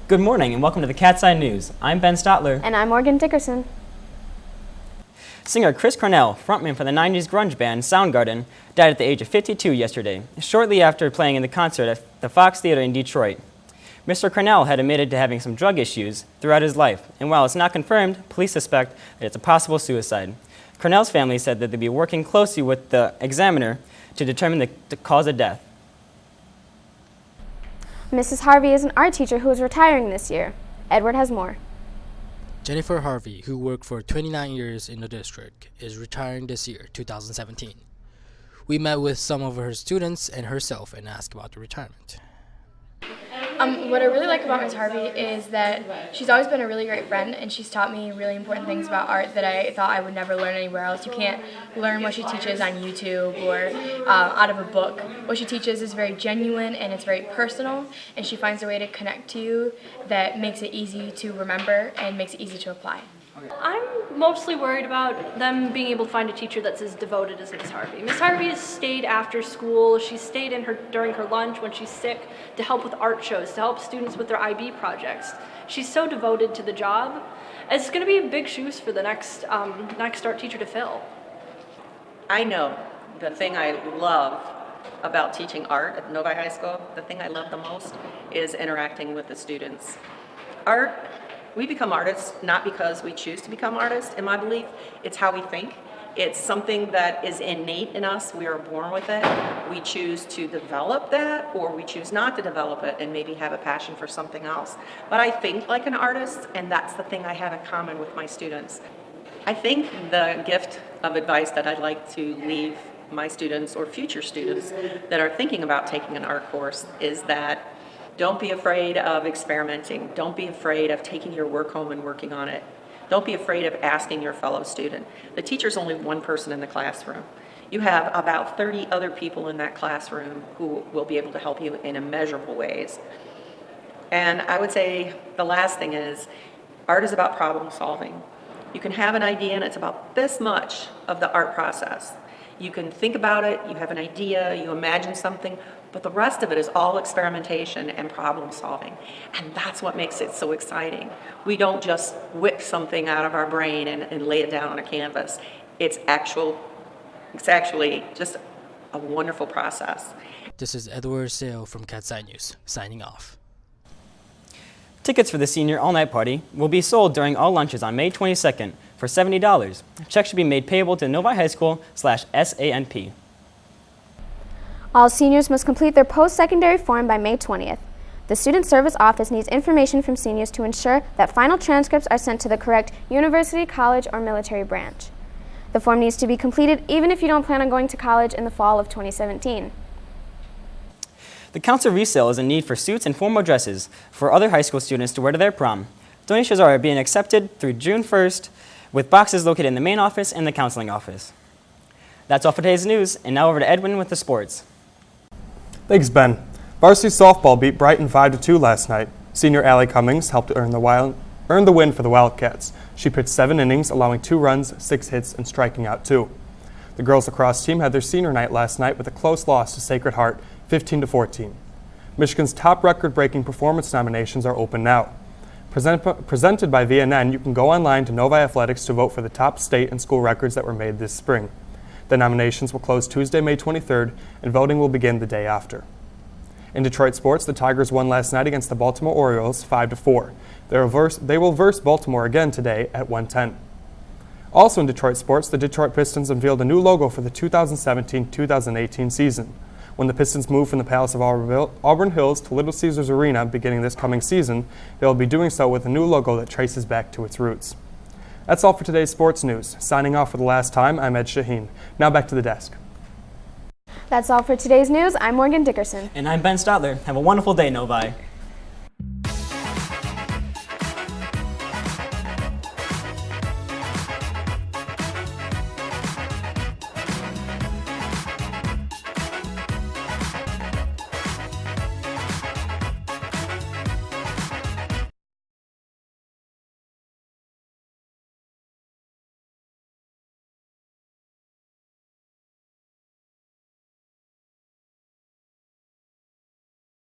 Good morning and welcome to the Cat's Eye News. I'm Ben Stotler. And I'm Morgan Dickerson. Singer Chris Cornell, frontman for the 90s grunge band Soundgarden, died at the age of 52 yesterday, shortly after playing in the concert at the Fox Theater in Detroit. Mr. Cornell had admitted to having some drug issues throughout his life, and while it's not confirmed, police suspect that it's a possible suicide. Cornell's family said that they'd be working closely with the examiner to determine the cause of death. Mrs. Harvey is an art teacher who is retiring this year. Edward has more. Jennifer Harvey, who worked for 29 years in the district, is retiring this year, 2017. We met with some of her students and herself and asked about the retirement. What I really like about Ms. Harvey is that she's always been a really great friend, and she's taught me really important things about art that I thought I would never learn anywhere else. You can't learn what she teaches on YouTube or out of a book. What she teaches is very genuine and it's very personal, and she finds a way to connect to you that makes it easy to remember and makes it easy to apply. I'm mostly worried about them being able to find a teacher that's as devoted as Miss Harvey. Miss Harvey has stayed after school. She's stayed during her lunch when she's sick to help with art shows, to help students with their IB projects. She's so devoted to the job. It's going to be big shoes for the next art teacher to fill. I know the thing I love about teaching art at Novi High School, the thing I love the most is interacting with the students. We become artists not because we choose to become artists, in my belief. It's how we think. It's something that is innate in us. We are born with it. We choose to develop that, or we choose not to develop it and maybe have a passion for something else. But I think like an artist, and that's the thing I have in common with my students. I think the gift of advice that I'd like to leave my students or future students that are thinking about taking an art course is that don't be afraid of experimenting. Don't be afraid of taking your work home and working on it. Don't be afraid of asking your fellow student. The teacher's only one person in the classroom. You have about 30 other people in that classroom who will be able to help you in immeasurable ways. And I would say the last thing is, art is about problem solving. You can have an idea and it's about this much of the art process. You can think about it, you have an idea, you imagine something, but the rest of it is all experimentation and problem solving. And that's what makes it so exciting. We don't just whip something out of our brain and lay it down on a canvas. It's actually just a wonderful process. This is Edward Sale from Cat's Eye News, signing off. Tickets for the senior all-night party will be sold during all lunches on May 22nd for $70. Checks should be made payable to Novi High School/SANP. All seniors must complete their post-secondary form by May 20th. The Student Service Office needs information from seniors to ensure that final transcripts are sent to the correct university, college, or military branch. The form needs to be completed even if you don't plan on going to college in the fall of 2017. The Council resale is in need for suits and formal dresses for other high school students to wear to their prom. Donations are being accepted through June 1st, with boxes located in the main office and the counseling office. That's all for today's news, and now over to Edwin with the sports. Thanks, Ben. Varsity softball beat Brighton 5-2 last night. Senior Allie Cummings helped earn the win for the Wildcats. She pitched 7 innings, allowing 2 runs, 6 hits, and striking out 2. The girls lacrosse team had their senior night last night with a close loss to Sacred Heart, 15-14. Michigan's top record-breaking performance nominations are open now. Presented by VNN, you can go online to Novi Athletics to vote for the top state and school records that were made this spring. The nominations will close Tuesday, May 23rd, and voting will begin the day after. In Detroit sports, the Tigers won last night against the Baltimore Orioles 5-4. They will verse Baltimore again today at 1:10. Also in Detroit sports, the Detroit Pistons unveiled a new logo for the 2017-2018 season. When the Pistons move from the Palace of Auburn Hills to Little Caesars Arena beginning this coming season, they will be doing so with a new logo that traces back to its roots. That's all for today's sports news. Signing off for the last time, I'm Ed Shaheen. Now back to the desk. That's all for today's news. I'm Morgan Dickerson. And I'm Ben Stotler. Have a wonderful day, Novi.